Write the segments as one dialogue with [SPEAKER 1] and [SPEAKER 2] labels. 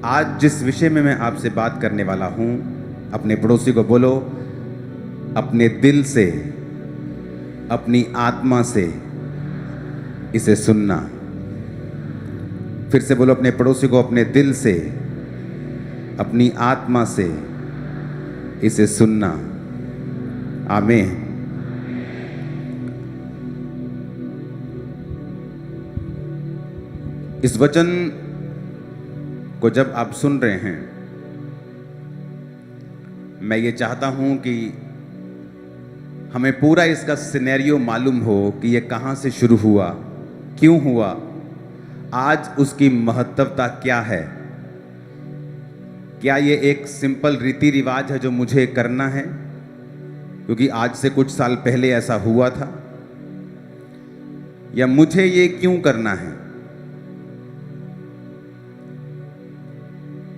[SPEAKER 1] आज जिस विषय में मैं आपसे बात करने वाला हूं, अपने पड़ोसी को बोलो, अपने दिल से, अपनी आत्मा से इसे सुनना। फिर से बोलो अपने पड़ोसी को, अपने दिल से, अपनी आत्मा से इसे सुनना। आमीन। इस वचन को जब आप सुन रहे हैं, मैं ये चाहता हूं कि हमें पूरा इसका सिनेरियो मालूम हो कि ये कहां से शुरू हुआ, क्यों हुआ, आज उसकी महत्वता क्या है। क्या ये एक सिंपल रीति रिवाज है जो मुझे करना है क्योंकि आज से कुछ साल पहले ऐसा हुआ था, या मुझे ये क्यों करना है।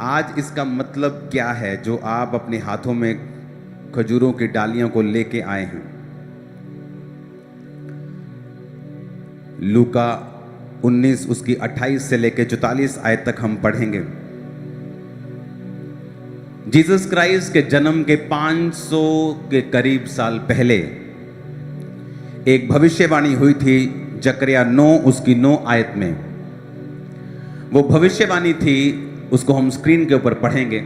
[SPEAKER 1] आज इसका मतलब क्या है जो आप अपने हाथों में खजूरों की डालियों को लेके आए हैं। लूका 19 उसकी 28 से लेकर 44 आयत तक हम पढ़ेंगे। जीसस क्राइस्ट के जन्म के 500 के करीब साल पहले एक भविष्यवाणी हुई थी जकरिया 9 उसकी 9 आयत में। वो भविष्यवाणी थी, उसको हम स्क्रीन के ऊपर पढ़ेंगे।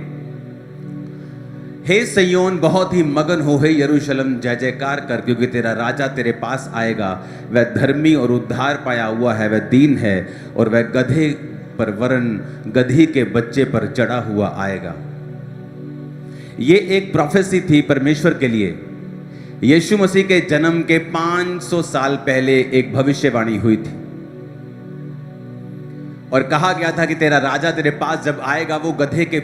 [SPEAKER 1] हे सिय्योन, बहुत ही मगन हो, हे यरूशलेम, जय जयकार कर, क्योंकि तेरा राजा तेरे पास आएगा। वह धर्मी और उद्धार पाया हुआ है, वह दीन है, और वह गधे पर वरन गधी के बच्चे पर चढ़ा हुआ आएगा। ये एक प्रोफेसी थी परमेश्वर के लिए। यीशु मसीह के जन्म के 500 साल पहले एक भविष्यवाणी हुई थी और कहा गया था कि तेरा राजा तेरे पास जब आएगा, वो गधे के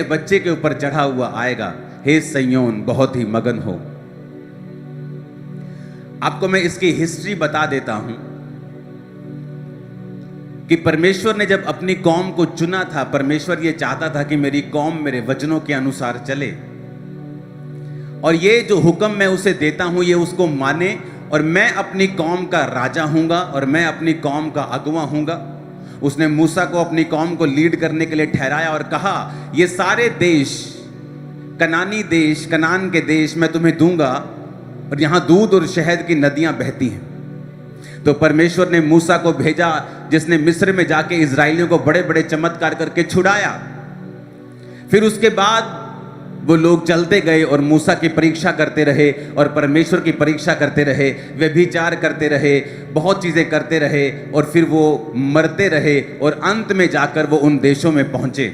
[SPEAKER 1] बच्चे के ऊपर चढ़ा हुआ आएगा। हे सिय्योन, बहुत ही मगन हो। आपको मैं इसकी हिस्ट्री बता देता हूं कि परमेश्वर ने जब अपनी कौम को चुना था, परमेश्वर ये चाहता था कि मेरी कौम मेरे वचनों के अनुसार चले, और ये जो हुक्म मैं उसे देता हूं ये उसको माने, और मैं अपनी कौम का राजा हूंगा और मैं अपनी कौम का अगुवा हूंगा। उसने मूसा को अपनी कौम को लीड करने के लिए ठहराया और कहा, ये सारे देश, कनानी देश, कनान के देश मैं तुम्हें दूंगा, और यहां दूध और शहद की नदियां बहती हैं। तो परमेश्वर ने मूसा को भेजा, जिसने मिस्र में जाके इजराइलियों को बड़े बड़े चमत्कार करके छुड़ाया। फिर उसके बाद वो लोग चलते गए और मूसा की परीक्षा करते रहे और परमेश्वर की परीक्षा करते रहे, व्यभिचार करते रहे, बहुत चीजें करते रहे, और फिर वो मरते रहे, और अंत में जाकर वो उन देशों में पहुंचे।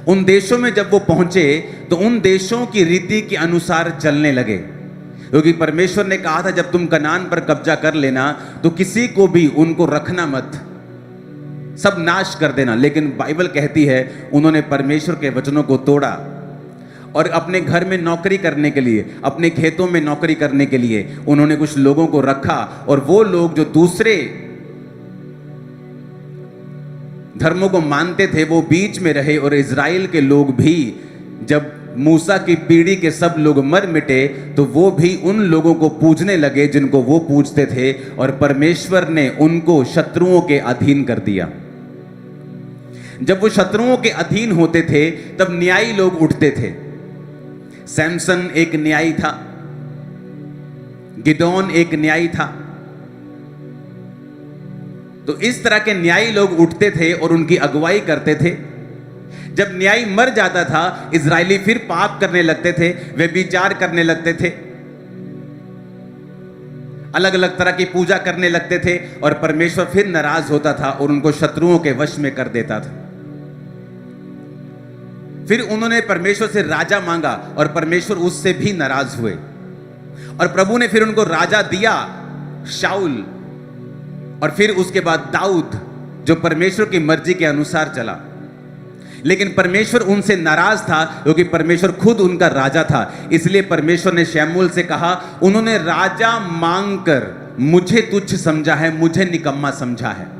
[SPEAKER 1] उन देशों में जब वो पहुंचे तो उन देशों की रीति के अनुसार चलने लगे, क्योंकि परमेश्वर ने कहा था जब तुम कनान पर कब्जा कर लेना तो किसी को भी उनको रखना मत, सब नाश कर देना। लेकिन बाइबल कहती है उन्होंने परमेश्वर के वचनों को तोड़ा और अपने घर में नौकरी करने के लिए, अपने खेतों में नौकरी करने के लिए उन्होंने कुछ लोगों को रखा, और वो लोग जो दूसरे धर्मों को मानते थे वो बीच में रहे, और इजराइल के लोग भी, जब मूसा की पीढ़ी के सब लोग मर मिटे तो वो भी उन लोगों को पूजने लगे जिनको वो पूजते थे, और परमेश्वर ने उनको शत्रुओं के अधीन कर दिया। जब वो शत्रुओं के अधीन होते थे तब न्यायी लोग उठते थे। सैमसन एक न्यायी था, गिदोन एक न्यायी था। तो इस तरह के न्यायी लोग उठते थे और उनकी अगुवाई करते थे। जब न्यायी मर जाता था, इजरायली फिर पाप करने लगते थे, व्यभिचार करने लगते थे, अलग अलग तरह की पूजा करने लगते थे, और परमेश्वर फिर नाराज होता था और उनको शत्रुओं के वश में कर देता था। फिर उन्होंने परमेश्वर से राजा मांगा और परमेश्वर उससे भी नाराज हुए, और प्रभु ने फिर उनको राजा दिया, शाऊल, और फिर उसके बाद दाऊद, जो परमेश्वर की मर्जी के अनुसार चला। लेकिन परमेश्वर उनसे नाराज था क्योंकि परमेश्वर खुद उनका राजा था। इसलिए परमेश्वर ने शमूएल से कहा, उन्होंने राजा मांगकर मुझे तुच्छ समझा है, मुझे निकम्मा समझा है,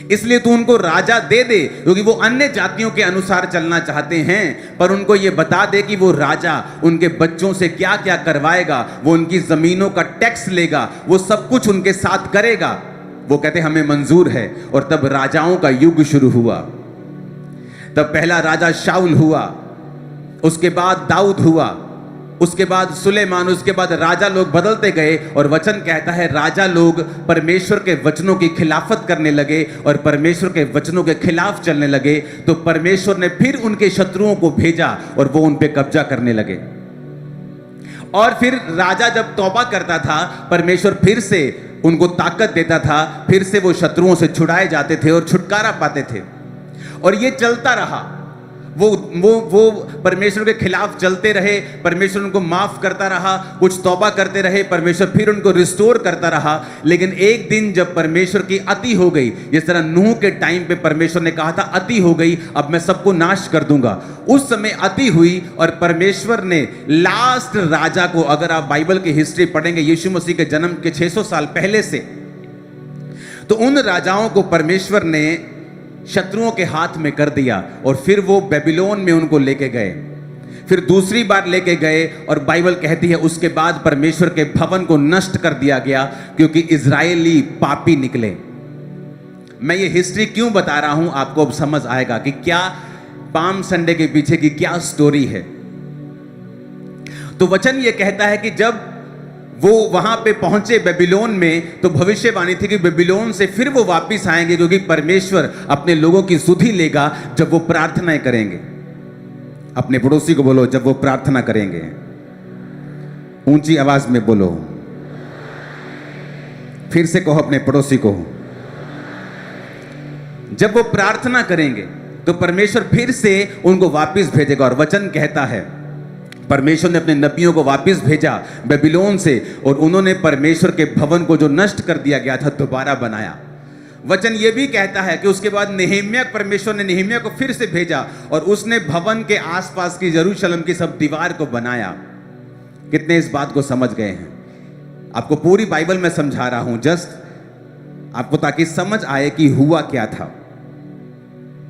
[SPEAKER 1] इसलिए तू उनको राजा दे दे, क्योंकि वो अन्य जातियों के अनुसार चलना चाहते हैं। पर उनको ये बता दे कि वो राजा उनके बच्चों से क्या क्या करवाएगा, वो उनकी जमीनों का टैक्स लेगा, वो सब कुछ उनके साथ करेगा। वो कहते हमें मंजूर है। और तब राजाओं का युग शुरू हुआ। तब पहला राजा शाऊल हुआ, उसके बाद दाऊद हुआ, उसके बाद सुलेमान, उसके बाद राजा लोग बदलते गए। और वचन कहता है राजा लोग परमेश्वर के वचनों की खिलाफत करने लगे और परमेश्वर के वचनों के खिलाफ चलने लगे। तो परमेश्वर ने फिर उनके शत्रुओं को भेजा और वो उन पे कब्जा करने लगे। और फिर राजा जब तौबा करता था, परमेश्वर फिर से उनको ताकत देता था, फिर से वो शत्रुओं से छुड़ाए जाते थे और छुटकारा पाते थे। और ये चलता रहा। वो परमेश्वर के खिलाफ चलते रहे, परमेश्वर उनको माफ करता रहा, कुछ तौबा करते रहे, परमेश्वर फिर उनको रिस्टोर करता रहा। लेकिन एक दिन जब परमेश्वर की अति हो गई, जिस तरह नूह के टाइम पे परमेश्वर ने कहा था अति हो गई, अब मैं सबको नाश कर दूंगा, उस समय अति हुई। और परमेश्वर ने लास्ट राजा को, अगर आप बाइबल की हिस्ट्री पढ़ेंगे यीशु मसीह के जन्म के 600 साल पहले से, तो उन राजाओं को परमेश्वर ने शत्रुओं के हाथ में कर दिया और फिर वो बेबीलोन में उनको लेके गए। फिर दूसरी बार लेके गए और बाइबल कहती है उसके बाद परमेश्वर के भवन को नष्ट कर दिया गया, क्योंकि इजरायली पापी निकले। मैं ये हिस्ट्री क्यों बता रहा हूं, आपको अब समझ आएगा कि क्या पाम संडे के पीछे की क्या स्टोरी है। तो वचन ये कहता है कि जब वो वहां पे पहुंचे बेबीलोन में, तो भविष्यवाणी थी कि बेबीलोन से फिर वो वापस आएंगे, क्योंकि परमेश्वर अपने लोगों की सुधि लेगा जब वो प्रार्थनाएं करेंगे। अपने पड़ोसी को बोलो, जब वो प्रार्थना करेंगे। ऊंची आवाज में बोलो, फिर से कहो अपने पड़ोसी को, जब वो प्रार्थना करेंगे तो परमेश्वर फिर से उनको वापस भेजेगा। और वचन कहता है परमेश्वर ने अपने नबियों को वापस भेजा बेबीलोन से, और उन्होंने परमेश्वर के भवन को जो नष्ट कर दिया गया था दोबारा बनाया। वचन ये भी कहता है कि उसके बाद नेहेम्याह, परमेश्वर ने नेहेम्याह को फिर से भेजा और उसने भवन के आसपास की यरूशलेम की सब दीवार को बनाया। कितने इस बात को समझ गए हैं? आपको पूरी बाइबल में समझा रहा हूं, जस्ट आपको ताकि समझ आए कि हुआ क्या था।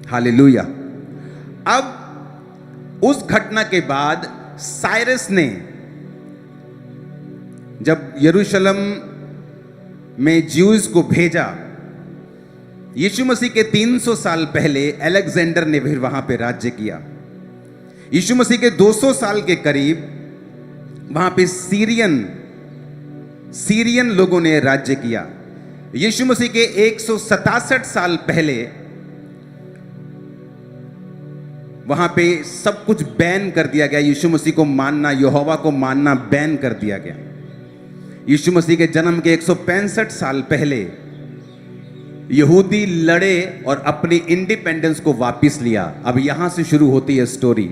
[SPEAKER 1] हालेलुया। अब उस घटना के बाद साइरस ने जब यरूशलेम में ज्यूज को भेजा, यीशु मसीह के 300 साल पहले अलेक्जेंडर ने फिर वहां पे राज्य किया। यीशु मसीह के 200 साल के करीब वहां पे सीरियन लोगों ने राज्य किया। यीशु मसीह के 167 साल पहले वहां पे सब कुछ बैन कर दिया गया। यीशु मसीह को मानना, यहोवा को मानना बैन कर दिया गया। यीशु मसीह के जन्म के 165 साल पहले यहूदी लड़े और अपनी इंडिपेंडेंस को वापस लिया। अब यहां से शुरू होती है स्टोरी।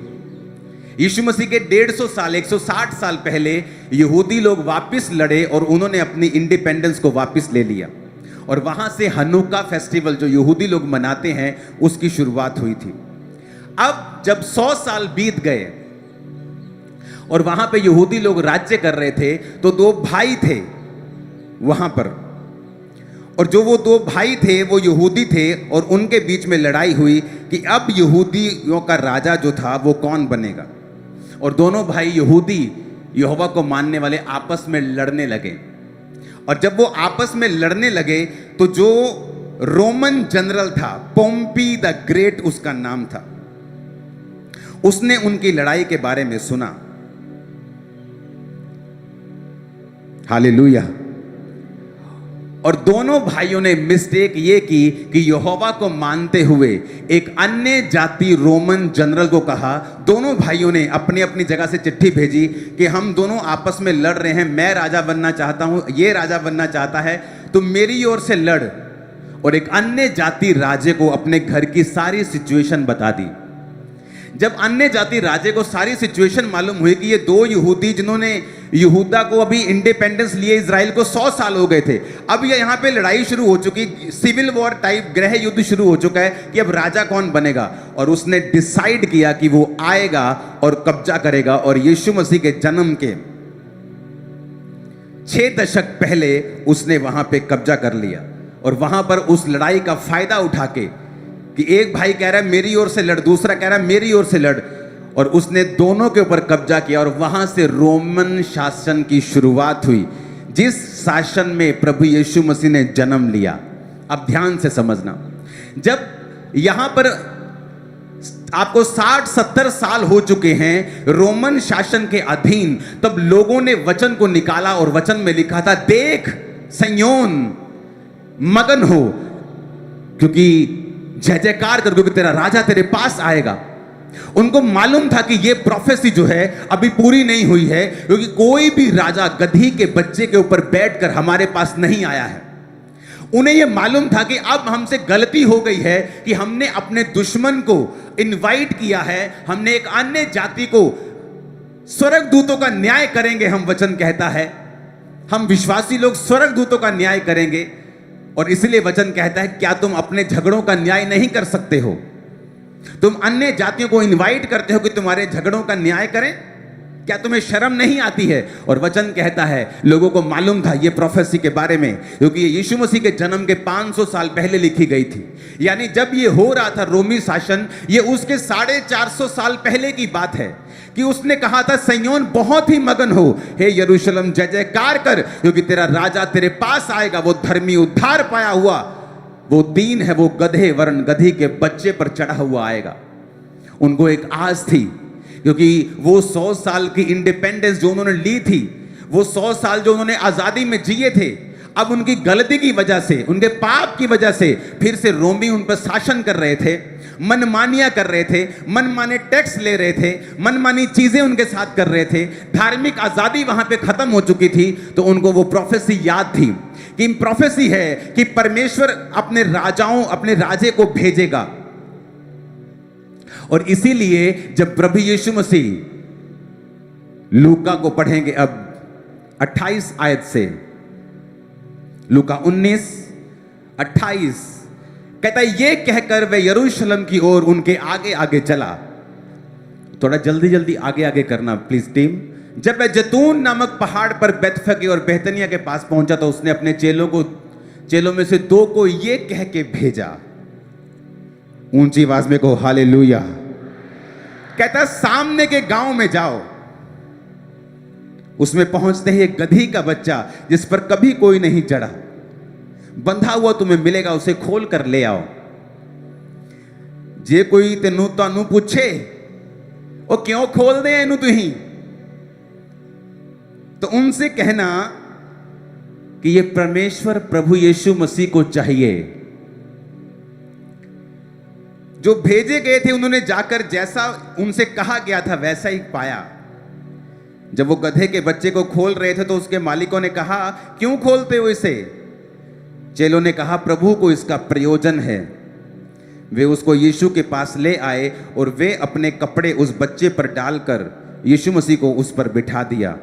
[SPEAKER 1] यीशु मसीह के 150 साल, 160 साल पहले यहूदी लोग वापस लड़े और उन्होंने अपनी इंडिपेंडेंस को वापस ले लिया। और वहां से हनुका फेस्टिवल जो यहूदी लोग मनाते हैं, उसकी शुरुआत हुई थी। अब जब 100 साल बीत गए और वहां पे यहूदी लोग राज्य कर रहे थे, तो 2 भाई थे वहां पर, और जो वो 2 भाई थे वो यहूदी थे, और उनके बीच में लड़ाई हुई कि अब यहूदियों का राजा जो था वो कौन बनेगा। और दोनों भाई यहूदी यहोवा को मानने वाले आपस में लड़ने लगे। और जब वो आपस में लड़ने लगे तो जो रोमन जनरल था, पोम्पी द ग्रेट उसका नाम था, उसने उनकी लड़ाई के बारे में सुना। हालेलुया। और दोनों भाइयों ने मिस्टेक ये की कि यहोवा को मानते हुए एक अन्य जाति रोमन जनरल को कहा। दोनों भाइयों ने अपनी अपनी जगह से चिट्ठी भेजी कि हम दोनों आपस में लड़ रहे हैं, मैं राजा बनना चाहता हूं, ये राजा बनना चाहता है, तो मेरी ओर से लड़। और एक अन्य जाति राजे को अपने घर की सारी सिचुएशन बता दी। जब अन्य जाति राजे को सारी सिचुएशन मालूम हुई कि ये 2 यहूदी जिन्होंने यहूदा को अभी इंडिपेंडेंस लिए, इजराइल को 100 साल हो गए थे, अब ये यहाँ पे लड़ाई शुरू हो चुकी, सिविल वॉर टाइप गृह युद्ध शुरू हो चुका है कि अब राजा कौन बनेगा। और उसने डिसाइड किया कि वो आएगा और कब्जा करेगा। और यीशु मसीह के जन्म के 6 दशक पहले उसने वहां पे कब्जा कर लिया। और वहां पर उस लड़ाई का फायदा उठा के कि एक भाई कह रहा है मेरी ओर से लड़, दूसरा कह रहा है मेरी ओर से लड़, और उसने दोनों के ऊपर कब्जा किया। और वहां से रोमन शासन की शुरुआत हुई, जिस शासन में प्रभु यीशु मसीह ने जन्म लिया। अब ध्यान से समझना, जब यहां पर आपको 60-70 साल हो चुके हैं रोमन शासन के अधीन, तब लोगों ने वचन को निकाला और वचन में लिखा था, देख सिय्योन मगन हो, क्योंकि जय जयकार कर, क्योंकि तेरा राजा तेरे पास आएगा। उनको मालूम था कि यह प्रोफेसी जो है अभी पूरी नहीं हुई है, क्योंकि कोई भी राजा गधी के बच्चे के ऊपर बैठकर हमारे पास नहीं आया है। उन्हें यह मालूम था कि अब हमसे गलती हो गई है कि हमने अपने दुश्मन को इनवाइट किया है, हमने एक अन्य जाति को, स्वर्गदूतों का न्याय करेंगे, हम वचन कहता है, हम विश्वासी लोग स्वर्गदूतों का न्याय करेंगे। और इसलिए वचन कहता है, क्या तुम अपने झगड़ों का न्याय नहीं कर सकते हो? तुम अन्य जातियों को इनवाइट करते हो कि तुम्हारे झगड़ों का न्याय करें? क्या तुम्हें शर्म नहीं आती है? और वचन कहता है, लोगों को मालूम था ये प्रोफेसी के बारे में, क्योंकि ये यीशु मसीह के जन्म के 500 साल पहले लिखी गई थी। यानी जब ये हो रहा था रोमी शासन, ये उसके 450 साल पहले की बात है कि उसने कहा था, सिय्योन बहुत ही मगन हो, हे यरूशलेम जय जयकार कर, क्योंकि तेरा राजा तेरे पास आएगा, वो धर्मी उद्धार पाया हुआ, वो दीन है, वो गधे वरन गधी के बच्चे पर चढ़ा हुआ आएगा। उनको एक आस थी, क्योंकि वो 100 साल की इंडिपेंडेंस जो उन्होंने ली थी, वो 100 साल जो उन्होंने आजादी में जिए थे, अब उनकी गलती की वजह से, उनके पाप की वजह से फिर से रोमी उन पर शासन कर रहे थे, मनमानियां कर रहे थे, मनमाने टैक्स ले रहे थे, मनमानी चीजें उनके साथ कर रहे थे, धार्मिक आजादी वहां पे खत्म हो चुकी थी। तो उनको वो प्रोफेसी याद थी कि प्रोफेसी है कि परमेश्वर अपने राजाओं, अपने राजे को भेजेगा। और इसीलिए जब प्रभु यीशु मसीह, लूका को पढ़ेंगे अब 28 आयत से, लूका 19:28 कहता है, ये कहकर वे यरूशलेम की ओर उनके आगे आगे चला। थोड़ा जल्दी जल्दी आगे आगे करना प्लीज टीम। जब वह जैतून नामक पहाड़ पर बैतफगे और बेतनिया के पास पहुंचा, तो उसने अपने चेलों में से 2 को ये कह के भेजा, ऊंची आवाज में कहो हालेलुया। कहता सामने के गांव में जाओ, उसमें पहुंचते ही एक गधी का बच्चा जिस पर कभी कोई नहीं चढ़ा, बंधा हुआ तुम्हें मिलेगा, उसे खोल कर ले आओ। जे कोई तेनू तानू पूछे ओ क्यों खोल दे इनू तुही, तो उनसे कहना कि ये परमेश्वर प्रभु यीशु मसीह को चाहिए। जो भेजे गए थे उन्होंने जाकर जैसा उनसे कहा गया था वैसा ही पाया। जब वो गधे के बच्चे को खोल रहे थे तो उसके मालिकों ने कहा, क्यों खोलते हो इसे? चेलों ने कहा, प्रभु को इसका प्रयोजन है। वे उसको यीशु के पास ले आए और वे अपने कपड़े उस बच्चे पर डालकर यीशु मसीह को उस पर बिठा दिया।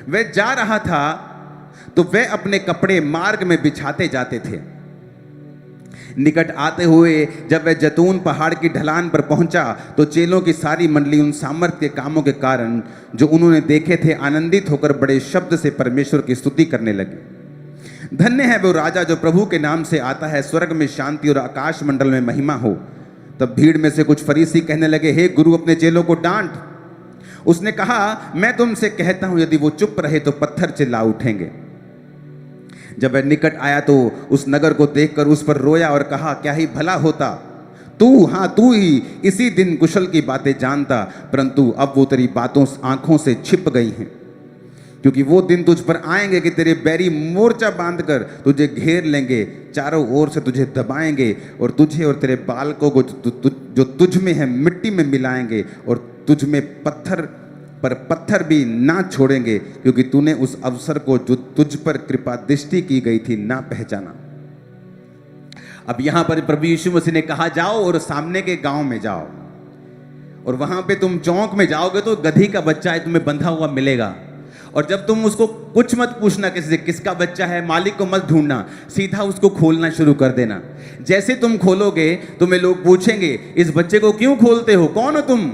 [SPEAKER 1] वह जा रहा था तो वह अपने कपड़े मार्ग में बिछाते जाते थे। निकट आते हुए जब वह जैतून पहाड़ की ढलान पर पहुंचा, तो चेलों की सारी मंडली उन सामर्थ्य के कामों के कारण जो उन्होंने देखे थे आनंदित होकर बड़े शब्द से परमेश्वर की स्तुति करने लगे। धन्य है वो राजा जो प्रभु के नाम से आता है, स्वर्ग में शांति और आकाश मंडल में महिमा हो। तब भीड़ में से कुछ फरीसी कहने लगे, हे गुरु अपने चेलों को डांट। उसने कहा, मैं तुमसे कहता हूं यदि वो चुप रहे तो पत्थर चिल्ला उठेंगे। जब वह निकट आया तो उस नगर को देखकर उस पर रोया और कहा, क्या ही भला होता तू ही इसी दिन कुशल की बातें जानता, परंतु अब वो तेरी बातों आंखों से छिप गई हैं। क्योंकि वो दिन तुझ पर आएंगे कि तेरे बैरी मोर्चा बांधकर तुझे घेर लेंगे, चारों ओर से तुझे दबाएंगे और तुझे और तेरे बालकों को जो तुझ में है मिट्टी में मिलाएंगे और तुझ में पत्थर पर पत्थर भी ना छोड़ेंगे, क्योंकि तूने उस अवसर को जो तुझ पर कृपा दृष्टि की गई थी ना पहचाना। अब यहां पर प्रभु यीशु मसीह ने कहा, जाओ और सामने के गांव में जाओ और वहां पे तुम चौक में जाओगे तो गधी का बच्चा है तुम्हें बंधा हुआ मिलेगा। और जब तुम उसको कुछ मत पूछना किसी से, किसका बच्चा है, मालिक को मत ढूंढना, सीधा उसको खोलना शुरू कर देना। जैसे तुम खोलोगे तुम्हें लोग पूछेंगे, इस बच्चे को क्यों खोलते हो, कौन हो तुम?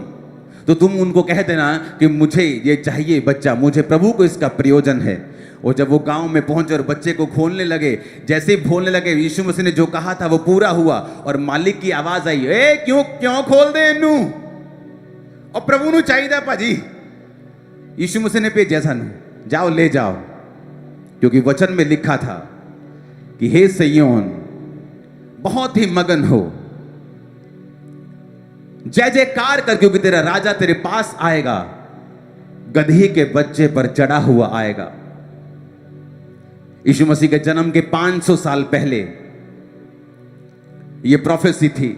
[SPEAKER 1] तो तुम उनको कह देना कि मुझे ये चाहिए बच्चा, मुझे प्रभु को इसका प्रयोजन है। और जब वो गांव में पहुंचे और बच्चे को खोलने लगे, जैसे ही खोलने लगे यीशु मसीह ने जो कहा था वो पूरा हुआ और मालिक की आवाज आई, ए क्यों खोल दे इनू, और प्रभु नु चाहिए पाजी। यीशु मसीह ने पे जैसा नु, जाओ ले जाओ, क्योंकि वचन में लिखा था कि हे सिय्योन बहुत ही मगन हो, जय जयकार कर, क्योंकि तेरा राजा तेरे पास आएगा, गधी के बच्चे पर चढ़ा हुआ आएगा। यीशु मसीह के जन्म के 500 साल पहले यह प्रोफेसी थी,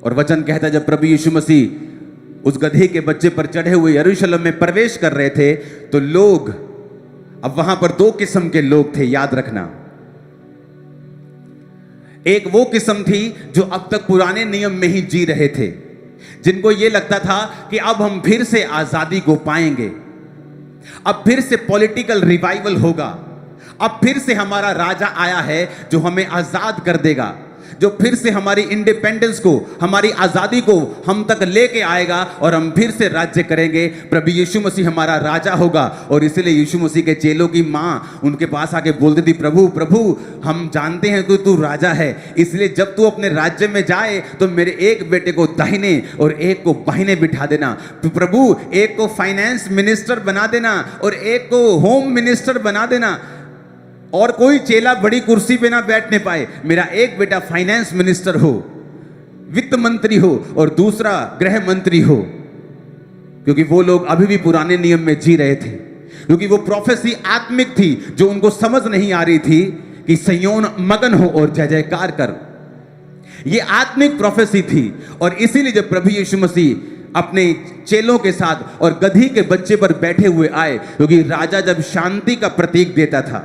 [SPEAKER 1] और वचन कहता है जब प्रभु यीशु मसीह उस गधे के बच्चे पर चढ़े हुए यरूशलेम में प्रवेश कर रहे थे, तो लोग, अब वहां पर दो किस्म के लोग थे, याद रखना। एक वो किस्म थी जो अब तक पुराने नियम में ही जी रहे थे, जिनको यह लगता था कि अब हम फिर से आजादी को पाएंगे, अब फिर से पॉलिटिकल रिवाइवल होगा, अब फिर से हमारा राजा आया है जो हमें आजाद कर देगा, जो फिर से हमारी इंडिपेंडेंस को, हमारी आजादी को हम तक लेके आएगा और हम फिर से राज्य करेंगे। प्रभु यीशु मसीह हमारा राजा होगा। और इसलिए यीशु मसीह के चेलों की माँ उनके पास आके बोलती थी, प्रभु प्रभु हम जानते हैं कि तू राजा है, इसलिए जब तू अपने राज्य में जाए तो मेरे एक बेटे को दाहिने और एक को बाहिने बिठा देना। तो प्रभु एक को फाइनेंस मिनिस्टर बना देना और एक को होम मिनिस्टर बना देना, और कोई चेला बड़ी कुर्सी पे ना बैठने पाए, मेरा एक बेटा फाइनेंस मिनिस्टर हो, वित्त मंत्री हो, और दूसरा गृह मंत्री हो। क्योंकि वो लोग अभी भी पुराने नियम में जी रहे थे, क्योंकि वो प्रोफेसी आत्मिक थी जो उनको समझ नहीं आ रही थी कि सिय्योन मगन हो और जय जयकार कर। ये आत्मिक प्रोफेसी थी। और इसीलिए जब प्रभु यीशु मसीह अपने चेलों के साथ और गधी के बच्चे पर बैठे हुए आए, क्योंकि राजा जब शांति का प्रतीक देता था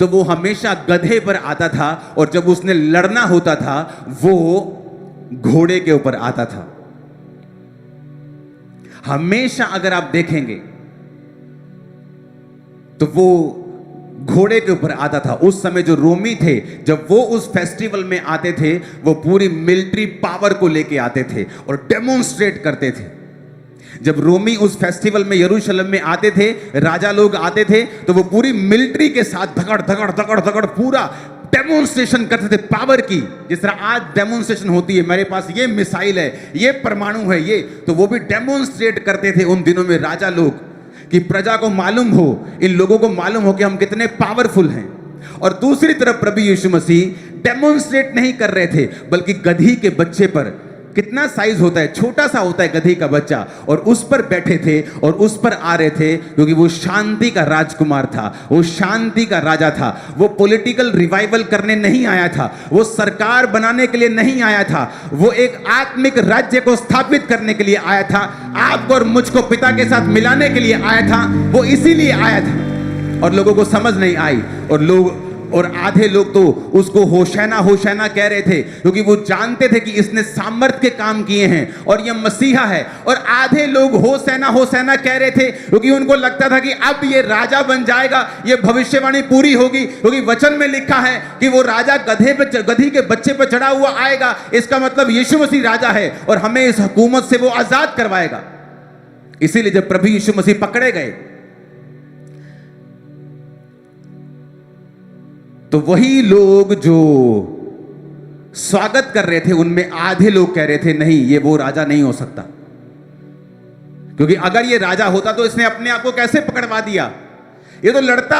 [SPEAKER 1] तो वो हमेशा गधे पर आता था, और जब उसने लड़ना होता था वो घोड़े के ऊपर आता था। हमेशा अगर आप देखेंगे तो वो घोड़े के ऊपर आता था। उस समय जो रोमी थे, जब वो उस फेस्टिवल में आते थे, वो पूरी मिलिट्री पावर को लेके आते थे और डेमोन्स्ट्रेट करते थे। जब रोमी उस फेस्टिवल में यरूशलेम में आते थे, राजा लोग आते थे, तो वो पूरी मिलिट्री के साथ धगड़ धगड़ धगड़ धगड़ पूरा डेमोन्स्ट्रेशन करते थे पावर की। जिस तरह आज डेमोन्स्ट्रेशन होती है, मेरे पास ये मिसाइल है, ये परमाणु है, ये, तो वो भी डेमोन्स्ट्रेट करते थे उन दिनों में राजा लोग, कि प्रजा को मालूम हो, इन लोगों को मालूम हो कि हम कितने पावरफुल हैं। और दूसरी तरफ प्रभु यीशु मसीह डेमोन्स्ट्रेट नहीं कर रहे थे, बल्कि गधी के बच्चे पर, कितना साइज होता है, छोटा सा होता है गधी का बच्चा, और उस पर बैठे थे और उस पर आ रहे थे, क्योंकि वो शांति का राजकुमार था, वो शांति का राजा था। वो पॉलिटिकल रिवाइवल करने नहीं आया था, वो सरकार बनाने के लिए नहीं आया था, वो एक आत्मिक राज्य को स्थापित करने के लिए आया था, आपको और मुझको पिता के साथ मिलाने के लिए आया था। वो इसीलिए आया था, और लोगों को समझ नहीं आई, और आधे लोग तो उसको होशैना होशैना कह रहे थे, क्योंकि वो जानते थे कि इसने सामर्थ के काम किए हैं और ये मसीहा है। और आधे लोग होशैना होशैना कह रहे थे, क्योंकि उनको लगता था कि अब ये राजा बन जाएगा, ये भविष्यवाणी पूरी होगी, क्योंकि वचन में लिखा है कि वो राजा गधी के बच्चे पर चढ़ा हुआ आएगा। इसका मतलब यीशु मसीह राजा है और हमें इस हुकूमत से वो आजाद करवाएगा। इसीलिए जब प्रभु यीशु मसीह पकड़े गए, तो वही लोग जो स्वागत कर रहे थे, उनमें आधे लोग कह रहे थे, नहीं, ये वो राजा नहीं हो सकता, क्योंकि अगर ये राजा होता तो इसने अपने आप को कैसे पकड़वा दिया? ये तो लड़ता,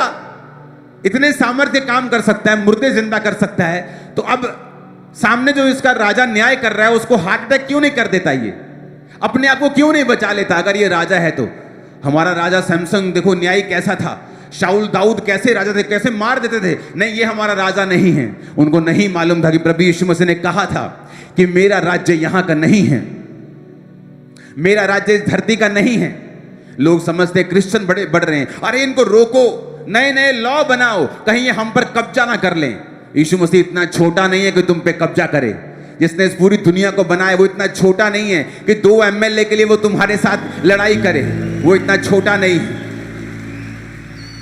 [SPEAKER 1] इतने सामर्थ्य काम कर सकता है, मुर्दे जिंदा कर सकता है, तो अब सामने जो इसका राजा न्याय कर रहा है उसको हार्ट अटैक क्यों नहीं कर देता? ये अपने आप को क्यों नहीं बचा लेता? अगर ये राजा है तो हमारा राजा सैमसंग देखो न्यायी कैसा था, शाऊल दाऊद कैसे राजा थे, कैसे मार देते थे। नहीं, ये हमारा राजा नहीं है। उनको नहीं मालूम था कि प्रभु यीशु मसीह ने कहा था कि मेरा राज्य यहां का नहीं है, मेरा राज्य इस धरती का नहीं है। लोग समझते क्रिश्चियन बड़े बढ़ रहे हैं, अरे इनको रोको, नए नए लॉ बनाओ, कहीं ये हम पर कब्जा ना कर लें। यीशु मसीह इतना छोटा नहीं है कि तुम पे कब्जा करे। जिसने इस पूरी दुनिया को बनाया वो इतना छोटा नहीं है कि 2 एमएलए के लिए वो तुम्हारे साथ लड़ाई करे। वो इतना छोटा नहीं है।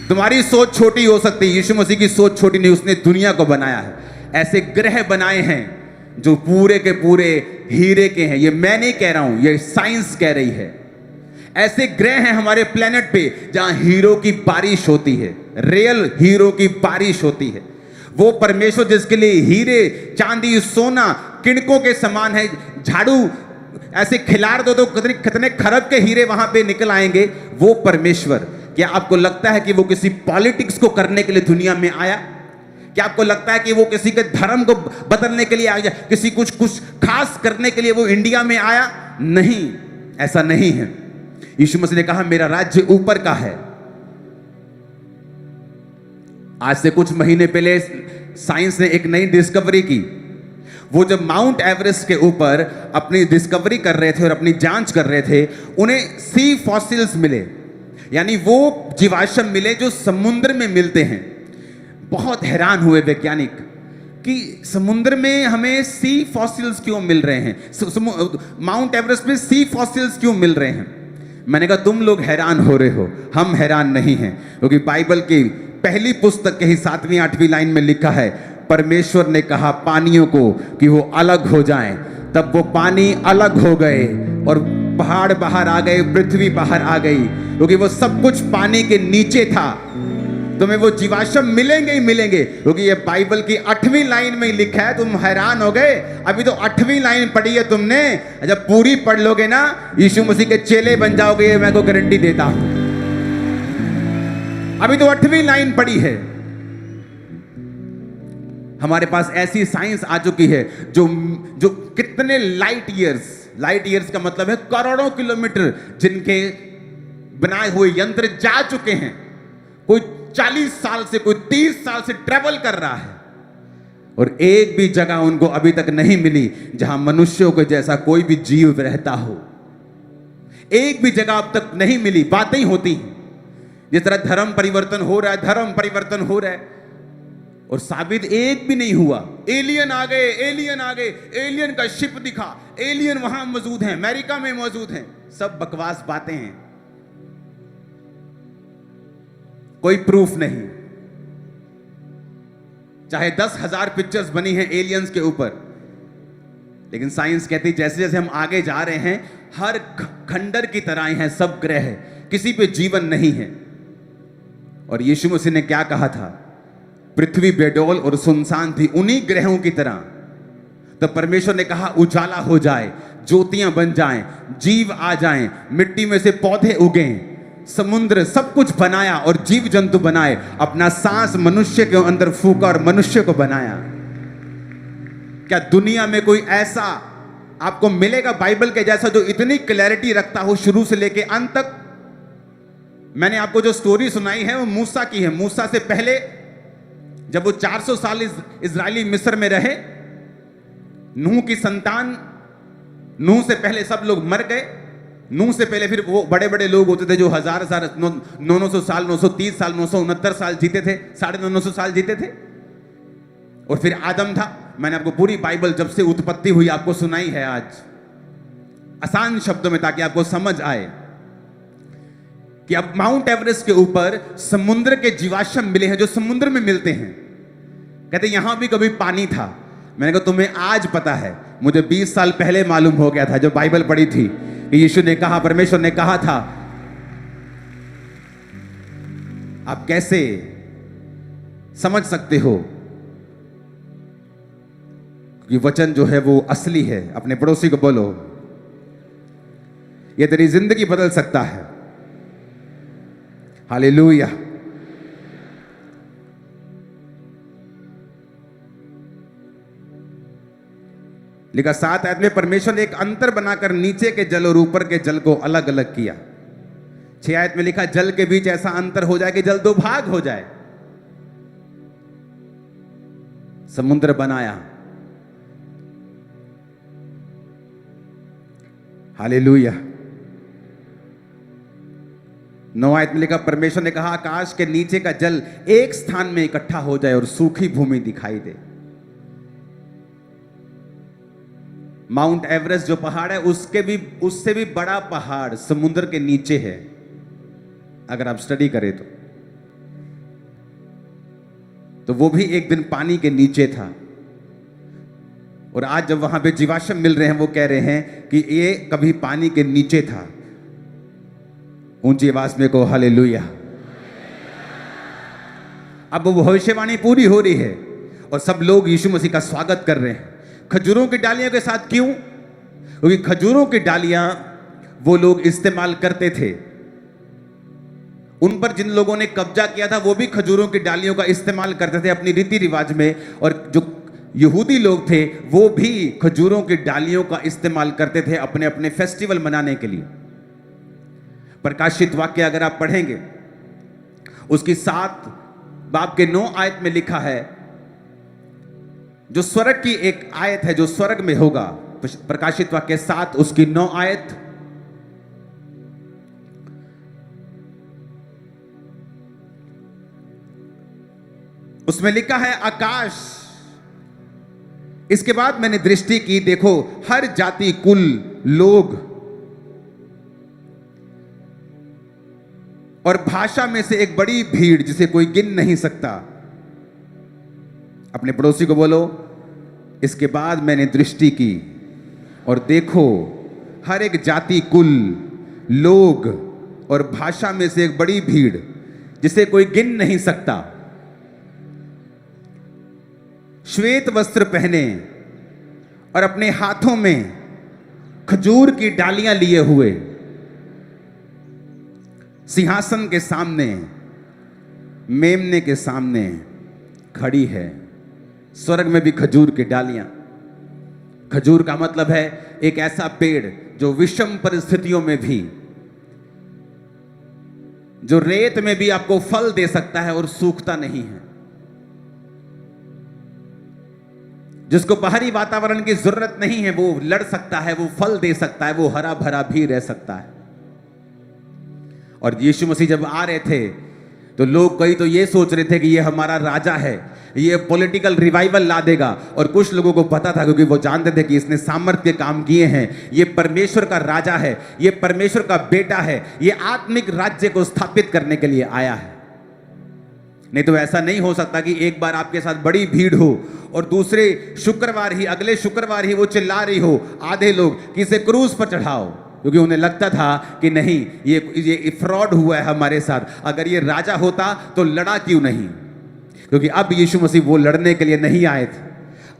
[SPEAKER 1] तुम्हारी सोच छोटी हो सकती है, यीशु मसीह की सोच छोटी नहीं। उसने दुनिया को बनाया है, ऐसे ग्रह बनाए हैं जो पूरे के पूरे हीरे के हैं। ये मैं नहीं कह रहा हूं, ये साइंस कह रही है। ऐसे ग्रह हैं हमारे प्लेनेट पे जहां हीरो की बारिश होती है, रियल हीरो की बारिश होती है। वो परमेश्वर जिसके लिए हीरे चांदी सोना किणकों के समान है, झाड़ू ऐसे खिलाड़ दो तो कितने खरब के हीरे वहां पे निकल आएंगे। वो परमेश्वर, क्या आपको लगता है कि वो किसी पॉलिटिक्स को करने के लिए दुनिया में आया? क्या आपको लगता है कि वो किसी के धर्म को बदलने के लिए आया, किसी कुछ खास करने के लिए वो इंडिया में आया? नहीं, ऐसा नहीं है। यीशु मसीह ने कहा मेरा राज्य ऊपर का है। आज से कुछ महीने पहले साइंस ने एक नई डिस्कवरी की। वो जब माउंट एवरेस्ट के ऊपर अपनी डिस्कवरी कर रहे थे और अपनी जांच कर रहे थे, उन्हें सी फॉसिल्स मिले, यानी वो जीवाश्म मिले जो समुद्र में मिलते हैं। बहुत हैरान हुए वैज्ञानिक कि समुद्र में हमें सी फॉसिल्स क्यों मिल रहे हैं, माउंट एवरेस्ट में सी फॉसिल्स क्यों मिल रहे हैं। मैंने कहा तुम लोग हैरान हो रहे हो, हम हैरान नहीं हैं, क्योंकि बाइबल की पहली पुस्तक के ही 7वीं 8वीं लाइन में लिखा है, परमेश्वर ने कहा पानियों को कि वो अलग हो जाएं, तब वो पानी अलग हो गए और पहाड़ बाहर आ गए, पृथ्वी बाहर आ गई, क्योंकि वो सब कुछ पानी के नीचे था। तुम्हें वो जीवाश्म मिलेंगे ही मिलेंगे, क्योंकि ये बाइबल की 8वीं लाइन में ही लिखा है। तुम हैरान हो गए, अभी तो 8वीं लाइन पढ़ी है तुमने, जब पूरी पढ़ लोगे ना यीशु मसीह के चेले बन जाओगे, ये मैं को गारंटी देता हूं। अभी तो 8वीं लाइन पढ़ी है। हमारे पास ऐसी साइंस आ चुकी है जो कितने लाइट ईयर्स का मतलब है करोड़ों किलोमीटर, जिनके बनाए हुए यंत्र जा चुके हैं। कोई 40 साल से, कोई 30 साल से ट्रेवल कर रहा है, और एक भी जगह उनको अभी तक नहीं मिली जहां मनुष्यों के जैसा कोई भी जीव रहता हो। एक भी जगह अब तक नहीं मिली। बातें ही होती हैं जिस तरह धर्म परिवर्तन हो रहा है, और साबित एक भी नहीं हुआ। एलियन आ गए, एलियन का शिप दिखा, एलियन वहां मौजूद हैं, अमेरिका में मौजूद हैं। सब बकवास बातें हैं, कोई प्रूफ नहीं। चाहे 10,000 पिक्चर्स बनी हैं एलियंस के ऊपर, लेकिन साइंस कहती जैसे जैसे हम आगे जा रहे हैं, हर खंडर की तरह हैं सब ग्रह, किसी पे जीवन नहीं है। और यीशु मसीह ने क्या कहा था? पृथ्वी बेडौल और सुनसान थी उन्हीं ग्रहों की तरह। तो परमेश्वर ने कहा उजाला हो जाए, ज्योतियां बन जाएं, जीव आ जाएं, मिट्टी में से पौधे उगें, समुद्र, सब कुछ बनाया और जीव जंतु बनाए। अपना सांस मनुष्य के अंदर फूका और मनुष्य को बनाया। क्या दुनिया में कोई ऐसा आपको मिलेगा बाइबल के जैसा जो इतनी क्लैरिटी रखता हो शुरू से लेके अंत तक? मैंने आपको जो स्टोरी सुनाई है वो मूसा की है। मूसा से पहले जब वो 400 साल इजरायली मिस्र में रहे, नूह की संतान, नूह से पहले सब लोग मर गए। नूह से पहले फिर वो बड़े बड़े लोग होते थे जो 900 साल, 930 साल, 969 साल जीते थे, 950 साल जीते थे। और फिर आदम था। मैंने आपको पूरी बाइबल जब से उत्पत्ति हुई आपको सुनाई है आज आसान शब्दों में, ताकि आपको समझ आए कि अब माउंट एवरेस्ट के ऊपर समुद्र के जीवाश्म मिले हैं जो समुद्र में मिलते हैं। कहते यहां भी कभी पानी था। मैंने कहा तुम्हें आज पता है, मुझे 20 साल पहले मालूम हो गया था जब बाइबल पढ़ी थी कि यीशु ने कहा, परमेश्वर ने कहा था। आप कैसे समझ सकते हो कि वचन जो है वो असली है? अपने पड़ोसी को बोलो, ये तेरी जिंदगी बदल सकता है। हालेलुया। लिखा 7 आयत में, परमेश्वर ने एक अंतर बनाकर नीचे के जल और ऊपर के जल को अलग अलग किया। 6 आयत में लिखा जल के बीच ऐसा अंतर हो जाए कि जल 2 भाग हो जाए। समुद्र बनाया। हालेलुया। 9 आयत में लिखा परमेश्वर ने कहा आकाश के नीचे का जल एक स्थान में इकट्ठा हो जाए और सूखी भूमि दिखाई दे। माउंट एवरेस्ट जो पहाड़ है उससे भी बड़ा पहाड़ समुद्र के नीचे है, अगर आप स्टडी करें तो वो भी एक दिन पानी के नीचे था। और आज जब वहां पे जीवाश्म मिल रहे हैं, वो कह रहे हैं कि ये कभी पानी के नीचे था। ऊंची आवाज में को हालेलुया। अब वो भविष्यवाणी पूरी हो रही है और सब लोग यीशु मसीह का स्वागत कर रहे हैं खजूरों की डालियों के साथ। क्यों? क्योंकि खजूरों की डालियां वो लोग इस्तेमाल करते थे उन पर जिन लोगों ने कब्जा किया था वो भी खजूरों की डालियों का इस्तेमाल करते थे अपनी रीति रिवाज में, और जो यहूदी लोग थे वो भी खजूरों की डालियों का इस्तेमाल करते थे अपने अपने फेस्टिवल मनाने के लिए। प्रकाशित वाक्य अगर आप पढ़ेंगे उसकी 7 बाब के 9 आयत में लिखा है, जो स्वर्ग की एक आयत है जो स्वर्ग में होगा, प्रकाशित वाक्य 7 उसकी 9 आयत। उसमें लिखा है आकाश, इसके बाद मैंने दृष्टि की, देखो हर जाति, कुल, लोग और भाषा में से एक बड़ी भीड़ जिसे कोई गिन नहीं सकता। अपने पड़ोसी को बोलो, इसके बाद मैंने दृष्टि की और देखो हर एक जाति, कुल, लोग और भाषा में से एक बड़ी भीड़ जिसे कोई गिन नहीं सकता, श्वेत वस्त्र पहने और अपने हाथों में खजूर की डालियां लिए हुए सिंहासन के सामने, मेमने के सामने खड़ी है। स्वर्ग में भी खजूर की डालियां। खजूर का मतलब है एक ऐसा पेड़ जो विषम परिस्थितियों में भी, जो रेत में भी आपको फल दे सकता है और सूखता नहीं है, जिसको बाहरी वातावरण की जरूरत नहीं है, वो लड़ सकता है, वो फल दे सकता है, वो हरा भरा भी रह सकता है। और यीशु मसीह जब आ रहे थे तो लोग कई तो ये सोच रहे थे कि ये हमारा राजा है, ये पॉलिटिकल रिवाइवल ला देगा, और कुछ लोगों को पता था क्योंकि वो जानते थे कि इसने सामर्थ्य काम किए हैं, ये परमेश्वर का राजा है, ये परमेश्वर का बेटा है, ये आत्मिक राज्य को स्थापित करने के लिए आया है। नहीं तो ऐसा नहीं हो सकता कि एक बार आपके साथ बड़ी भीड़ हो और दूसरे शुक्रवार ही, अगले शुक्रवार ही वो चिल्ला रही हो आधे लोग कि इसे क्रूस पर चढ़ाओ, क्योंकि उन्हें लगता था कि नहीं ये फ्रॉड हुआ है हमारे साथ। अगर ये राजा होता तो लड़ा क्यों नहीं? क्योंकि अब यीशु मसीह वो लड़ने के लिए नहीं आए थे,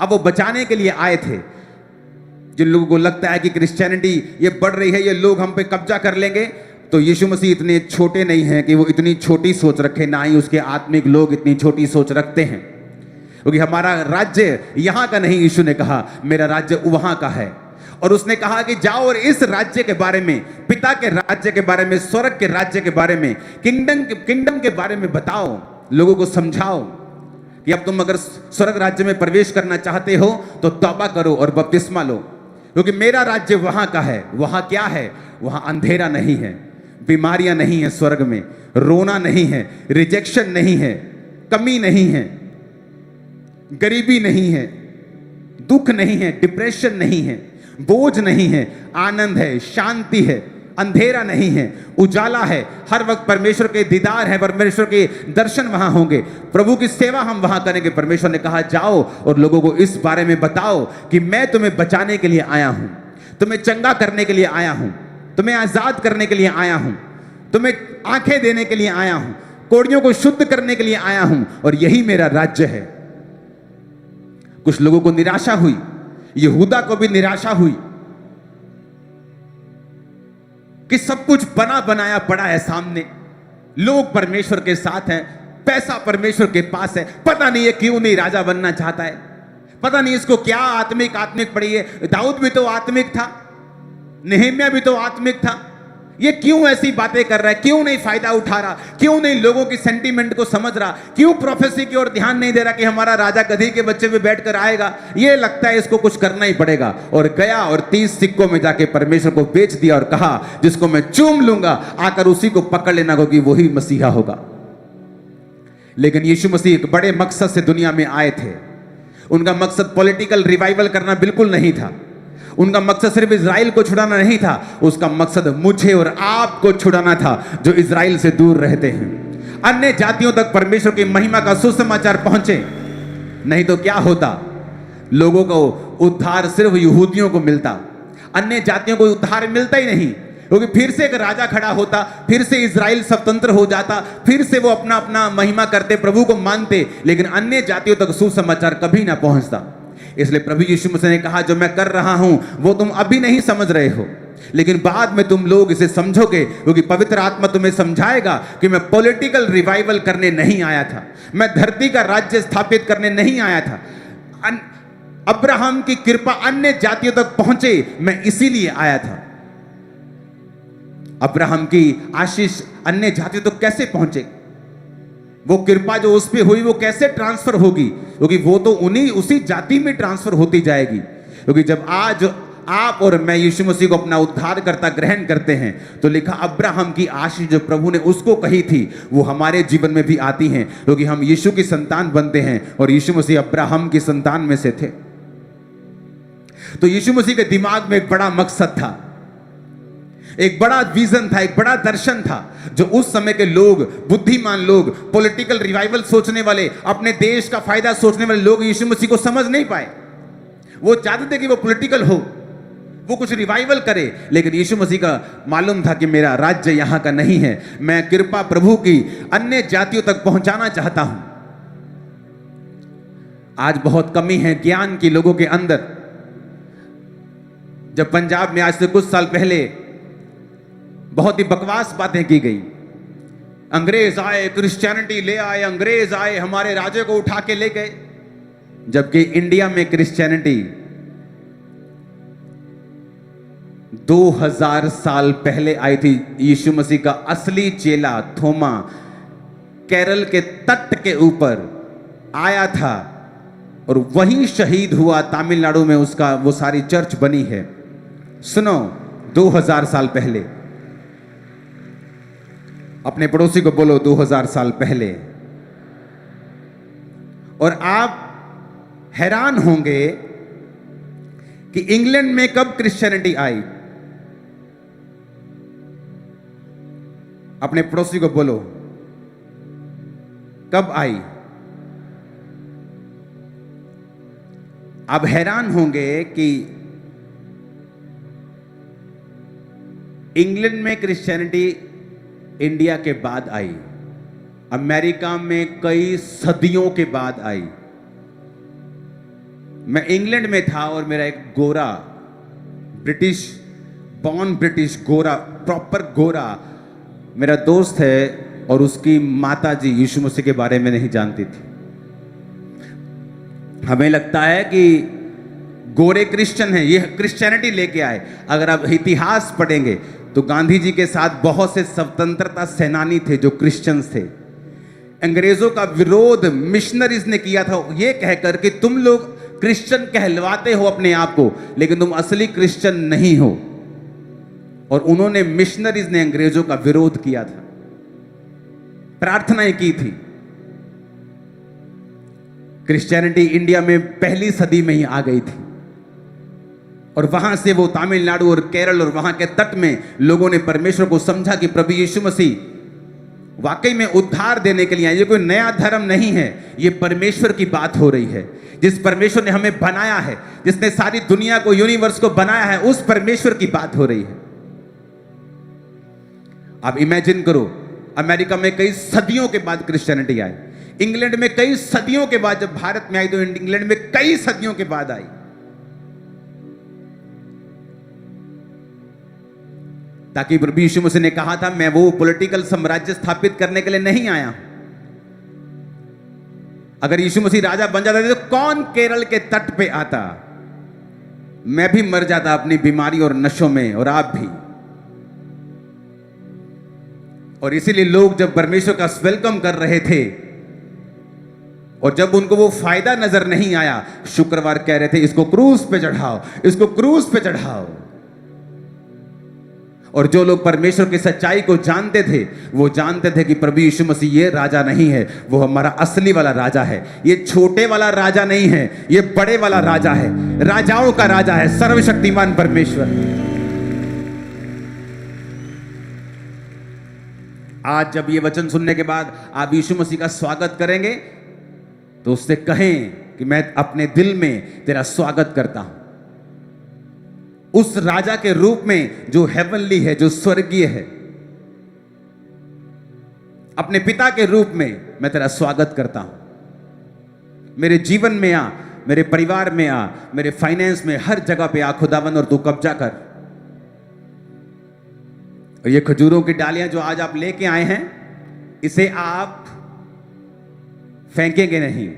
[SPEAKER 1] अब वो बचाने के लिए आए थे। जिन लोगों को लगता है कि क्रिश्चियनिटी ये बढ़ रही है, ये लोग हम पे कब्जा कर लेंगे, तो यीशु मसीह इतने छोटे नहीं हैं कि वो इतनी छोटी सोच रखे, ना ही उसके आत्मिक लोग इतनी छोटी सोच रखते हैं। क्योंकि हमारा राज्य यहां का नहीं, यीशु ने कहा मेरा राज्य वहां का है। और उसने कहा कि जाओ और इस राज्य के बारे में, पिता के राज्य के बारे में, स्वर्ग के राज्य के बारे में, किंगडम के बारे में बताओ, लोगों को समझाओ कि अब तुम अगर स्वर्ग राज्य में प्रवेश करना चाहते हो तो तौबा करो और बपतिस्मा लो, क्योंकि मेरा राज्य वहां का है। वहां क्या है? वहां अंधेरा नहीं है, बीमारियां नहीं है, स्वर्ग में रोना नहीं है, रिजेक्शन नहीं है, कमी नहीं है, गरीबी नहीं है, दुख नहीं है, डिप्रेशन नहीं है, बोझ नहीं है, आनंद है, शांति है, अंधेरा नहीं है, उजाला है। हर वक्त परमेश्वर के दीदार है, परमेश्वर के दर्शन वहां होंगे, प्रभु की सेवा हम वहां करेंगे। परमेश्वर ने कहा जाओ और लोगों को इस बारे में बताओ कि मैं तुम्हें बचाने के लिए आया हूं, तुम्हें चंगा करने के लिए आया हूं, तुम्हें आजाद करने के लिए आया हूं, तुम्हें आंखें देने के लिए आया हूं, कोड़ियों को शुद्ध करने के लिए आया हूं, और यही मेरा राज्य है। कुछ लोगों को निराशा हुई, यहूदा को भी निराशा हुई कि सब कुछ बना बनाया पड़ा है सामने, लोग परमेश्वर के साथ हैं, पैसा परमेश्वर के पास है, पता नहीं है क्यों नहीं राजा बनना चाहता है, पता नहीं इसको क्या आत्मिक पड़ी है। दाऊद भी तो आत्मिक था, नेहम्याह भी तो आत्मिक था, ये क्यों ऐसी बातें कर रहा है, क्यों नहीं फायदा उठा रहा, क्यों नहीं लोगों की सेंटीमेंट को समझ रहा, क्यों प्रोफेसी की ओर ध्यान नहीं दे रहा कि हमारा राजा गधी के बच्चे पे बैठकर आएगा, ये लगता है इसको कुछ करना ही पड़ेगा। और गया और 30 सिक्कों में जाके परमेश्वर को बेच दिया और कहा जिसको मैं चूम लूंगा आकर उसी को पकड़ लेना, क्योंकि वही मसीहा होगा। लेकिन यीशु मसीह एक बड़े मकसद से दुनिया में आए थे। उनका मकसद पॉलिटिकल रिवाइवल करना बिल्कुल नहीं था, उनका मकसद सिर्फ इजराइल को छुड़ाना नहीं था, उसका मकसद मुझे और आपको छुड़ाना था जो इजराइल से दूर रहते हैं। अन्य जातियों तक परमेश्वर की महिमा का सुसमाचार पहुंचे, नहीं तो क्या होता, लोगों को उद्धार सिर्फ यहूदियों को मिलता, अन्य जातियों को उद्धार मिलता ही नहीं। क्योंकि फिर से एक राजा खड़ा होता, फिर से इजराइल स्वतंत्र हो जाता, फिर से वो अपना अपना महिमा करते, प्रभु को मानते, लेकिन अन्य जातियों तक सुसमाचार कभी ना पहुंचता। इसलिए प्रभु यीशु मसीह ने कहा जो मैं कर रहा हूं वो तुम अभी नहीं समझ रहे हो, लेकिन बाद में तुम लोग इसे समझोगे, क्योंकि पवित्र आत्मा तुम्हें समझाएगा कि मैं पॉलिटिकल रिवाइवल करने नहीं आया था, मैं धरती का राज्य स्थापित करने नहीं आया था। अब्राहम की कृपा अन्य जातियों तक पहुंचे, मैं इसीलिए आया था। अब्राहम की आशीष अन्य जातियों तक कैसे पहुंचे? वो कृपा जो उस पे हुई वो कैसे ट्रांसफर होगी? क्योंकि वो तो उसी जाति में ट्रांसफर होती जाएगी। क्योंकि जब आज आप और मैं यीशु मसीह को अपना उद्धारकर्ता ग्रहण करते हैं, तो लिखा अब्राहम की आशीष जो प्रभु ने उसको कही थी वो हमारे जीवन में भी आती हैं, क्योंकि हम यीशु की संतान बनते हैं और यीशु मसीह अब्राहम की संतान में से थे। तो यीशु मसीह के दिमाग में एक बड़ा मकसद था, एक बड़ा विजन था, एक बड़ा दर्शन था, जो उस समय के लोग, बुद्धिमान लोग, पॉलिटिकल रिवाइवल सोचने वाले, अपने देश का फायदा सोचने वाले लोग यीशु मसीह को समझ नहीं पाए। वो चाहते थे कि वो पॉलिटिकल हो, वो कुछ रिवाइवल करे, लेकिन यीशु मसीह का मालूम था कि मेरा राज्य यहां का नहीं है, मैं कृपा प्रभु की अन्य जातियों तक पहुंचाना चाहता हूं। आज बहुत कमी है ज्ञान की लोगों के अंदर। जब पंजाब में आज से कुछ साल पहले बहुत ही बकवास बातें की गई, अंग्रेज आए, क्रिश्चियनिटी ले आए, अंग्रेज आए, हमारे राजे को उठा के ले गए, जबकि इंडिया में क्रिश्चियनिटी 2000 साल पहले आई थी। यीशु मसीह का असली चेला थोमा केरल के तट के ऊपर आया था और वहीं शहीद हुआ। तमिलनाडु में उसका वो सारी चर्च बनी है। सुनो, 2000 साल पहले। अपने पड़ोसी को बोलो 2000 साल पहले। और आप हैरान होंगे कि इंग्लैंड में कब क्रिश्चियनिटी आई। अपने पड़ोसी को बोलो कब आई। आप हैरान होंगे कि इंग्लैंड में क्रिश्चियनिटी इंडिया के बाद आई, अमेरिका में कई सदियों के बाद आई। मैं इंग्लैंड में था और मेरा एक गोरा, ब्रिटिश बॉर्न ब्रिटिश गोरा, प्रॉपर गोरा मेरा दोस्त है, और उसकी माता जी यीशु मसीह के बारे में नहीं जानती थी। हमें लगता है कि गोरे क्रिश्चियन हैं, ये क्रिश्चियनिटी लेके आए। अगर आप इतिहास पढ़ेंगे तो गांधी जी के साथ बहुत से स्वतंत्रता सेनानी थे जो क्रिश्चियंस थे। अंग्रेजों का विरोध मिशनरीज ने किया था, ये कहकर कि तुम लोग क्रिश्चियन कहलवाते हो अपने आप को, लेकिन तुम असली क्रिश्चियन नहीं हो। और उन्होंने, मिशनरीज ने अंग्रेजों का विरोध किया था, प्रार्थनाएं की थी। क्रिश्चियनिटी इंडिया में पहली सदी में ही आ गई थी, और वहां से वो तमिलनाडु और केरल और वहां के तट में लोगों ने परमेश्वर को समझा कि प्रभु यीशु मसीह वाकई में उद्धार देने के लिए आए। ये कोई नया धर्म नहीं है, ये परमेश्वर की बात हो रही है। जिस परमेश्वर ने हमें बनाया है, जिसने सारी दुनिया को, यूनिवर्स को बनाया है, उस परमेश्वर की बात हो रही है। आप इमेजिन करो, अमेरिका में कई सदियों के बाद क्रिश्चियनिटी आई, इंग्लैंड में कई सदियों के बाद, जब भारत में आई तो इंग्लैंड में कई सदियों के बाद आई। ताकि प्रभु यीशु मसीह ने कहा था, मैं वो पॉलिटिकल साम्राज्य स्थापित करने के लिए नहीं आया। अगर यीशु मसीह राजा बन जाता तो कौन केरल के तट पे आता? मैं भी मर जाता अपनी बीमारी और नशों में, और आप भी। और इसीलिए लोग जब परमेश्वर का वेलकम कर रहे थे और जब उनको वो फायदा नजर नहीं आया, शुक्रवार कह रहे थे इसको क्रूस पे चढ़ाओ, इसको क्रूस पे चढ़ाओ। और जो लोग परमेश्वर की सच्चाई को जानते थे, वो जानते थे कि प्रभु यीशु मसीह ये राजा नहीं है, वो हमारा असली वाला राजा है। ये छोटे वाला राजा नहीं है, ये बड़े वाला राजा है, राजाओं का राजा है, सर्वशक्तिमान परमेश्वर। आज जब ये वचन सुनने के बाद आप यीशु मसीह का स्वागत करेंगे, तो उससे कहें कि मैं अपने दिल में तेरा स्वागत करता हूं, उस राजा के रूप में जो हेवनली है, जो स्वर्गीय है। अपने पिता के रूप में मैं तेरा स्वागत करता हूं। मेरे जीवन में आ, मेरे परिवार में आ, मेरे फाइनेंस में, हर जगह पे आ खुदावन, और तू कब्जा कर। और ये खजूरों की डालियां जो आज आप लेके आए हैं, इसे आप फेंकेंगे नहीं,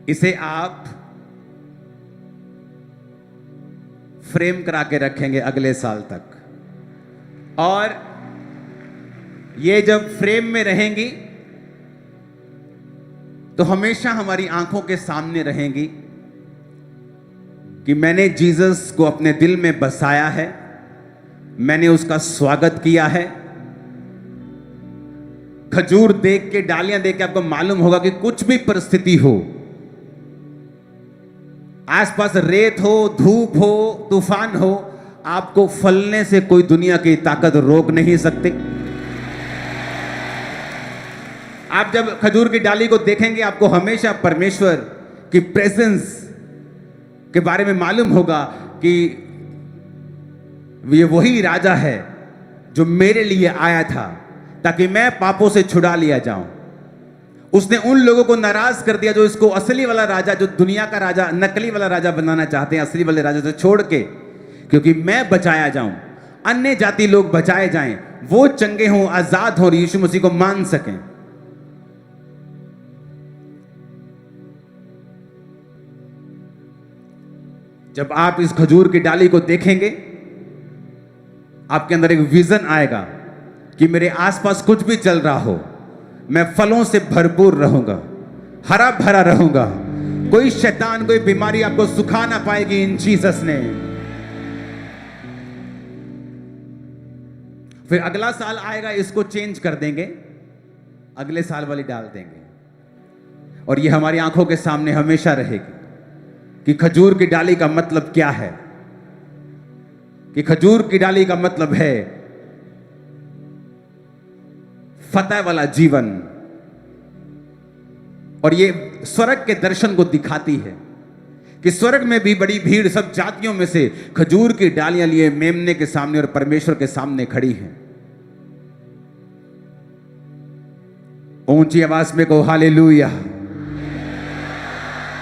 [SPEAKER 1] इसे आप फ्रेम करा के रखेंगे अगले साल तक। और ये जब फ्रेम में रहेंगी तो हमेशा हमारी आंखों के सामने रहेंगी कि मैंने जीसस को अपने दिल में बसाया है, मैंने उसका स्वागत किया है। खजूर देख के, डालियां देख के आपको मालूम होगा कि कुछ भी परिस्थिति हो, आसपास रेत हो, धूप हो, तूफान हो, आपको फलने से कोई दुनिया की ताकत रोक नहीं सकती। आप जब खजूर की डाली को देखेंगे, आपको हमेशा परमेश्वर की प्रेजेंस के बारे में मालूम होगा कि ये वही राजा है जो मेरे लिए आया था ताकि मैं पापों से छुड़ा लिया जाऊं। उसने उन लोगों को नाराज कर दिया जो इसको असली वाला राजा, जो दुनिया का राजा, नकली वाला राजा बनाना चाहते हैं, असली वाले राजा से छोड़ के, क्योंकि मैं बचाया जाऊं, अन्य जाति लोग बचाए जाएं, वो चंगे हों, आजाद हों, यीशु मसीह को मान सकें। जब आप इस खजूर की डाली को देखेंगे, आपके अंदर एक विजन आएगा कि मेरे आसपास कुछ भी चल रहा हो, मैं फलों से भरपूर रहूंगा, हरा भरा रहूंगा, कोई शैतान, कोई बीमारी आपको सुखा ना पाएगी इन जीसस ने। फिर अगला साल आएगा, इसको चेंज कर देंगे, अगले साल वाली डाल देंगे, और ये हमारी आंखों के सामने हमेशा रहेगी कि खजूर की डाली का मतलब क्या है। कि खजूर की डाली का मतलब है फतह वाला जीवन, और ये स्वर्ग के दर्शन को दिखाती है कि स्वर्ग में भी बड़ी भीड़ सब जातियों में से खजूर की डालियां लिए मेमने के सामने और परमेश्वर के सामने खड़ी हैं। ऊंची आवाज में कहो hallelujah.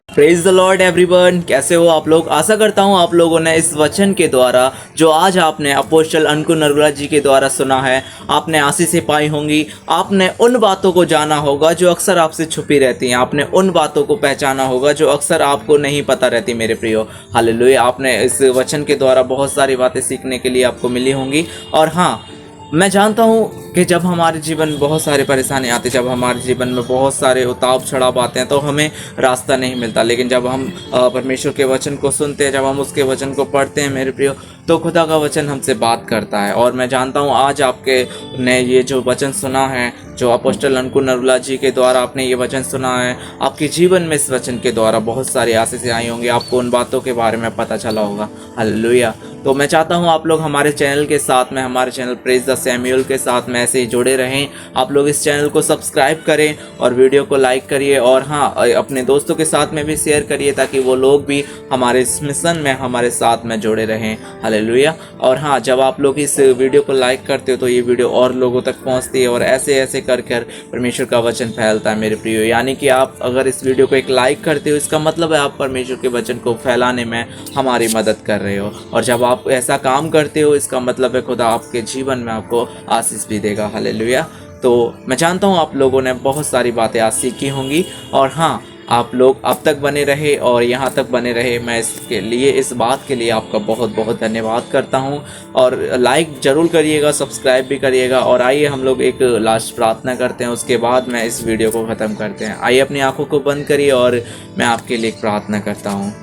[SPEAKER 2] Praise the Lord everyone. कैसे हो आप लोग? आशा करता हूँ आप लोगों ने इस वचन के द्वारा जो आज आपने अपोस्टल अंकुर नरुला जी के द्वारा सुना है, आपने आशीषें पाई होंगी। आपने उन बातों को जाना होगा जो अक्सर आपसे छुपी रहती हैं, आपने उन बातों को पहचाना होगा जो अक्सर आपको नहीं पता रहती मेरे प्रियो। हालेलुया। आपने इस वचन के द्वारा बहुत सारी बातें सीखने के लिए आपको मिली होंगी। और हाँ, मैं जानता हूँ कि जब हमारे जीवन में बहुत सारे परेशानी आते, जब हमारे जीवन में बहुत सारे उतार चढ़ाव आते हैं तो हमें रास्ता नहीं मिलता, लेकिन जब हम परमेश्वर के वचन को सुनते हैं, जब हम उसके वचन को पढ़ते हैं मेरे प्रियो, तो खुदा का वचन हमसे बात करता है। और मैं जानता हूँ आज आपके ने ये जो वचन सुना है, जो अपोस्टल अंकुर नरुला जी के द्वारा आपने ये वचन सुना है, आपके जीवन में इस वचन के द्वारा बहुत सारी आशीषें आई होंगी, आपको उन बातों के बारे में पता चला होगा। हालेलुया। तो मैं चाहता हूँ आप लोग हमारे चैनल के साथ में, हमारे चैनल प्रेज द सैमुअल के साथ में ऐसे ही जुड़े रहें। आप लोग इस चैनल को सब्सक्राइब करें और वीडियो को लाइक करिए, और हाँ, अपने दोस्तों के साथ में भी शेयर करिए ताकि वो लोग भी हमारे इस मिशन में हमारे साथ में जुड़े रहें। हालेलुया। और हाँ, जब आप लोग इस वीडियो को लाइक करते हो तो ये वीडियो और लोगों तक पहुँचती है, और ऐसे ऐसे कर कर परमेश्वर का वचन फैलता है मेरे प्रियो। यानी कि आप अगर इस वीडियो को एक लाइक करते हो, इसका मतलब है आप परमेश्वर के वचन को फैलाने में हमारी मदद कर रहे हो, और जब आप ऐसा काम करते हो इसका मतलब है खुदा आपके जीवन में आपको आशीष भी देगा। हालेलुया। तो मैं जानता हूँ आप लोगों ने बहुत सारी बातें आज सीखी होंगी, और हाँ, आप लोग अब तक बने रहे और यहाँ तक बने रहे, मैं इसके लिए, इस बात के लिए आपका बहुत बहुत धन्यवाद करता हूँ। और लाइक ज़रूर करिएगा, सब्सक्राइब भी करिएगा। और आइए हम लोग एक लास्ट प्रार्थना करते हैं, उसके बाद मैं इस वीडियो को ख़त्म करते हैं। आइए अपनी आंखों को बंद करिए और मैं आपके लिए एक प्रार्थना करता हूँ।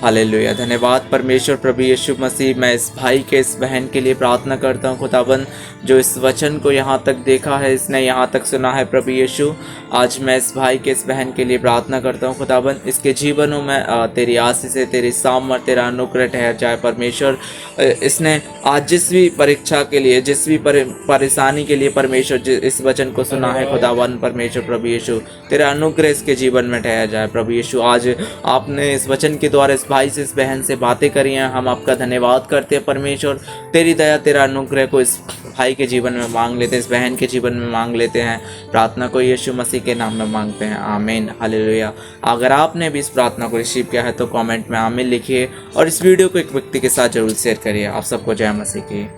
[SPEAKER 2] हालेलुया। धन्यवाद परमेश्वर प्रभु यीशु मसीह। मैं इस भाई के, इस बहन के लिए प्रार्थना करता हूँ खुदाबंद, जो इस वचन को यहाँ तक देखा है, इसने यहाँ तक सुना है प्रभु यीशु। आज मैं इस भाई के, इस बहन के लिए प्रार्थना करता हूँ खुदाबंद, इसके जीवनों में तेरी आशीष से, तेरी सामर्थ, तेरा अनुग्रह ठहर जाए परमेश्वर। इसने आज जिस भी परीक्षा के लिए, जिस भी परेशानी के लिए परमेश्वर इस वचन को सुना है खुदाबंद परमेश्वर प्रभु यीशु, तेरा अनुग्रह इसके जीवन में ठहर जाए प्रभु यीशु। आज आपने इस वचन के द्वारा इस भाई से, इस बहन से बातें करी हैं। हम आपका धन्यवाद करते हैं परमेश्वर। तेरी दया, तेरा अनुग्रह को इस भाई के जीवन में मांग लेते हैं, इस बहन के जीवन में मांग लेते हैं। प्रार्थना को यीशु मसीह के नाम में मांगते हैं, आमीन, हालेलुया। अगर आपने भी इस प्रार्थना को रिसीव किया है तो कमेंट में आमीन लिखिए और इस वीडियो को एक व्यक्ति के साथ जरूर शेयर करिए। आप सबको जय मसीह की।